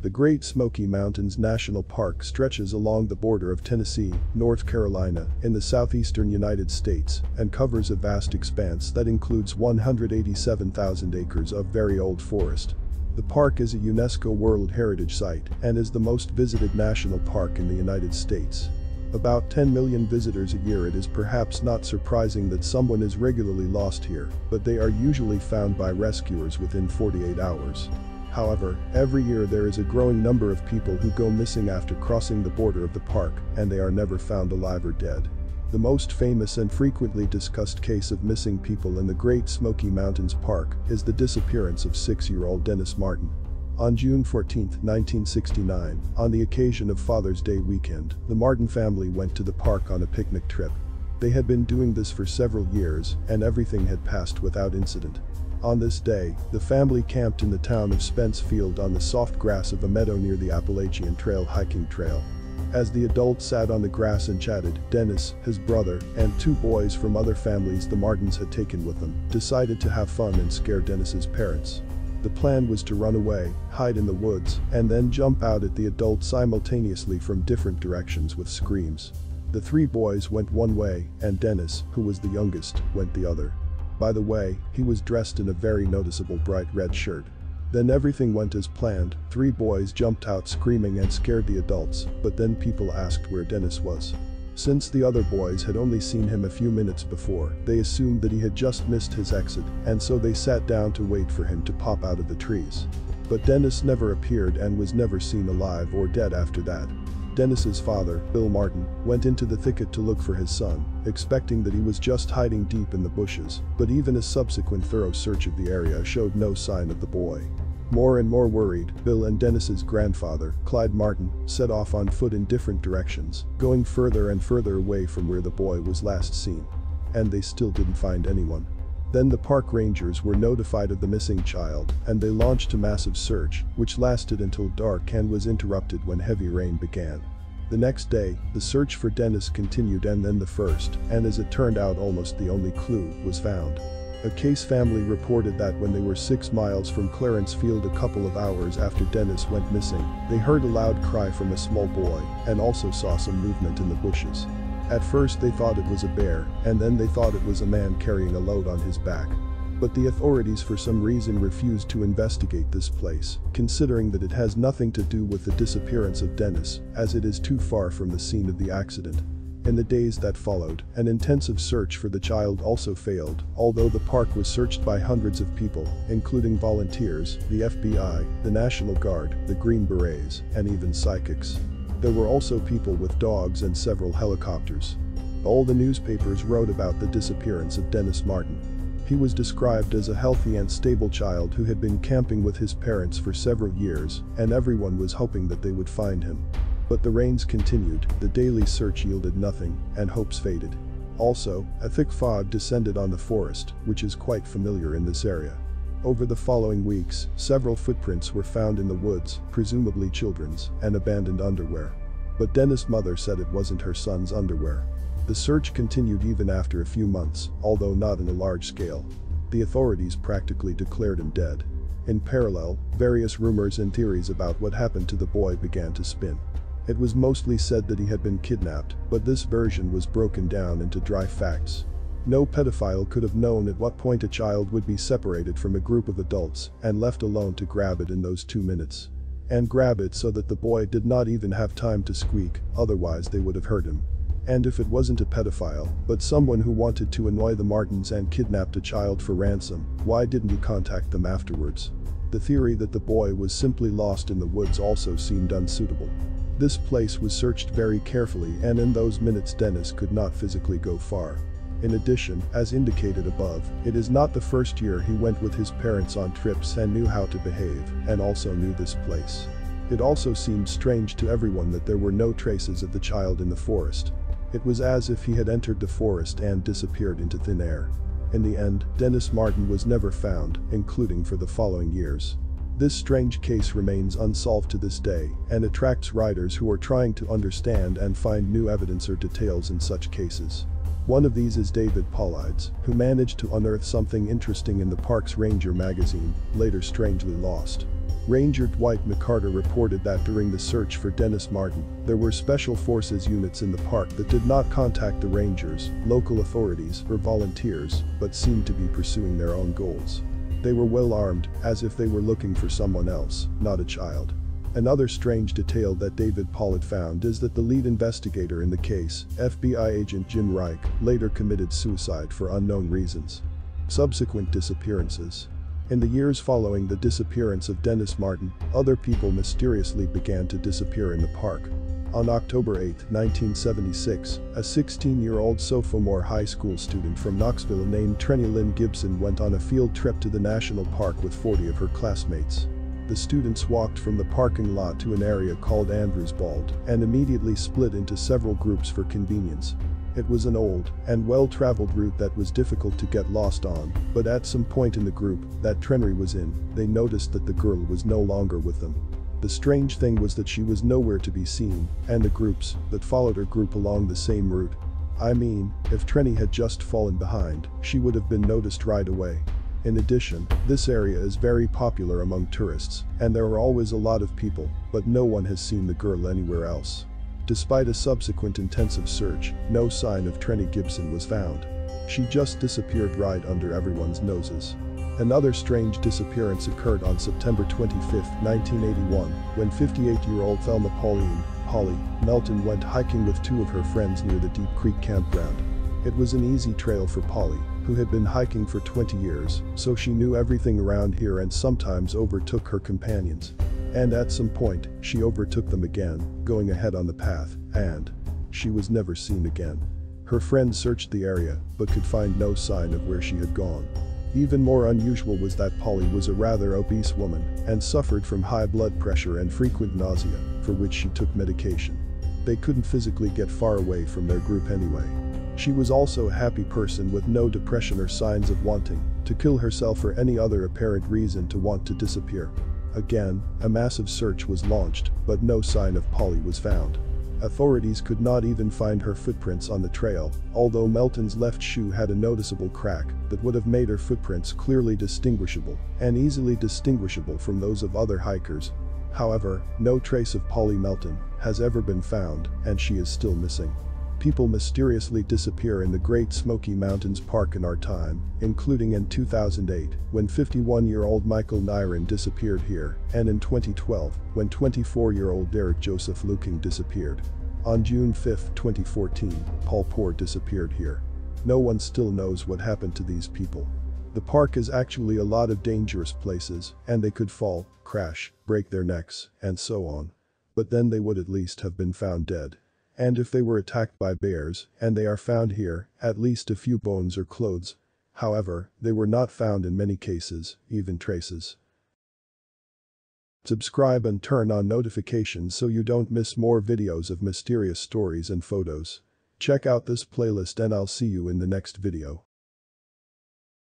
The Great Smoky Mountains National Park stretches along the border of Tennessee, North Carolina, in the southeastern United States, and covers a vast expanse that includes 187,000 acres of very old forest. The park is a UNESCO World Heritage Site and is the most visited national park in the United States. About 10 million visitors a year. It is perhaps not surprising that someone is regularly lost here, but they are usually found by rescuers within 48 hours. However, every year there is a growing number of people who go missing after crossing the border of the park, and they are never found alive or dead. The most famous and frequently discussed case of missing people in the Great Smoky Mountains Park is the disappearance of 6-year-old Dennis Martin. On June 14, 1969, on the occasion of Father's Day weekend, the Martin family went to the park on a picnic trip. They had been doing this for several years, and everything had passed without incident. On this day, the family camped in the town of Spencefield on the soft grass of a meadow near the Appalachian Trail hiking trail. As the adults sat on the grass and chatted, Dennis, his brother, and 2 boys from other families the Martins had taken with them, decided to have fun and scare Dennis's parents. The plan was to run away, hide in the woods, and then jump out at the adults simultaneously from different directions with screams. The 3 boys went one way, and Dennis, who was the youngest, went the other. By the way, he was dressed in a very noticeable bright red shirt. Then everything went as planned. 3 boys jumped out screaming and scared the adults, but then people asked where Dennis was. Since the other boys had only seen him a few minutes before, they assumed that he had just missed his exit, and so they sat down to wait for him to pop out of the trees. But Dennis never appeared and was never seen alive or dead after that. Dennis's father, Bill Martin, went into the thicket to look for his son, expecting that he was just hiding deep in the bushes, but even a subsequent thorough search of the area showed no sign of the boy. More and more worried, Bill and Dennis's grandfather, Clyde Martin, set off on foot in different directions, going further and further away from where the boy was last seen. And they still didn't find anyone. Then the park rangers were notified of the missing child, and they launched a massive search, which lasted until dark and was interrupted when heavy rain began. The next day, the search for Dennis continued, and then the first, and as it turned out almost the only clue, was found. A Case family reported that when they were 6 miles from Clarence Field a couple of hours after Dennis went missing, they heard a loud cry from a small boy, and also saw some movement in the bushes. At first they thought it was a bear, and then they thought it was a man carrying a load on his back. But the authorities for some reason refused to investigate this place, considering that it has nothing to do with the disappearance of Dennis, as it is too far from the scene of the accident. In the days that followed, an intensive search for the child also failed, although the park was searched by hundreds of people, including volunteers, the FBI, the National Guard, the Green Berets, and even psychics. There were also people with dogs and several helicopters. All the newspapers wrote about the disappearance of Dennis Martin. He was described as a healthy and stable child who had been camping with his parents for several years, and everyone was hoping that they would find him. But the rains continued, the daily search yielded nothing, and hopes faded. Also, a thick fog descended on the forest, which is quite familiar in this area. Over the following weeks, several footprints were found in the woods, presumably children's, and abandoned underwear. But Dennis' mother said it wasn't her son's underwear. The search continued even after a few months, although not on a large scale. The authorities practically declared him dead. In parallel, various rumors and theories about what happened to the boy began to spin. It was mostly said that he had been kidnapped, but this version was broken down into dry facts. No pedophile could have known at what point a child would be separated from a group of adults and left alone to grab it in those 2 minutes. And grab it so that the boy did not even have time to squeak, otherwise they would have hurt him. And if it wasn't a pedophile, but someone who wanted to annoy the Martins and kidnapped a child for ransom, why didn't he contact them afterwards? The theory that the boy was simply lost in the woods also seemed unsuitable. This place was searched very carefully, and in those minutes Dennis could not physically go far. In addition, as indicated above, it is not the first year he went with his parents on trips and knew how to behave, and also knew this place. It also seemed strange to everyone that there were no traces of the child in the forest. It was as if he had entered the forest and disappeared into thin air. In the end, Dennis Martin was never found, including for the following years. This strange case remains unsolved to this day and attracts writers who are trying to understand and find new evidence or details in such cases. One of these is David Paulides, who managed to unearth something interesting in the park's Ranger magazine, later strangely lost. Ranger Dwight McCarter reported that during the search for Dennis Martin, there were special forces units in the park that did not contact the rangers, local authorities, or volunteers, but seemed to be pursuing their own goals. They were well armed, as if they were looking for someone else, not a child. Another strange detail that David Pollard found is that the lead investigator in the case, FBI agent Jim Reich, later committed suicide for unknown reasons. Subsequent disappearances. In the years following the disappearance of Dennis Martin, other people mysteriously began to disappear in the park. On October 8, 1976, a 16-year-old sophomore high school student from Knoxville named Trenny Lynn Gibson went on a field trip to the national park with 40 of her classmates. The students walked from the parking lot to an area called Andrews Bald and immediately split into several groups for convenience. It was an old and well-traveled route that was difficult to get lost on, but at some point in the group that Trenny was in, they noticed that the girl was no longer with them. The strange thing was that she was nowhere to be seen, and the groups that followed her group along the same route. I mean, if Trenny had just fallen behind, she would have been noticed right away. In addition, this area is very popular among tourists, and there are always a lot of people, but no one has seen the girl anywhere else. Despite a subsequent intensive search, no sign of Trenny Gibson was found. She just disappeared right under everyone's noses. Another strange disappearance occurred on September 25, 1981, when 58-year-old Thelma Polly Melton went hiking with two of her friends near the Deep Creek campground. It was an easy trail for Polly, who had been hiking for 20 years, so she knew everything around here and sometimes overtook her companions. And at some point, she overtook them again, going ahead on the path, and she was never seen again. Her friends searched the area, but could find no sign of where she had gone. Even more unusual was that Polly was a rather obese woman and suffered from high blood pressure and frequent nausea, for which she took medication. They couldn't physically get far away from their group anyway. She was also a happy person with no depression or signs of wanting to kill herself or any other apparent reason to want to disappear. Again, a massive search was launched, but no sign of Polly was found. Authorities could not even find her footprints on the trail, although Melton's left shoe had a noticeable crack that would have made her footprints clearly distinguishable and easily distinguishable from those of other hikers. However, no trace of Polly Melton has ever been found, and she is still missing. People mysteriously disappear in the Great Smoky Mountains Park in our time, including in 2008, when 51-year-old Michael Nyren disappeared here, and in 2012, when 24-year-old Derek Joseph Luking disappeared. On June 5, 2014, Paul Poor disappeared here. No one still knows what happened to these people. The park is actually a lot of dangerous places, and they could fall, crash, break their necks, and so on. But then they would at least have been found dead. And if they were attacked by bears, and they are found here, at least a few bones or clothes. However, they were not found in many cases, even traces. Subscribe and turn on notifications so you don't miss more videos of mysterious stories and photos. Check out this playlist and I'll see you in the next video.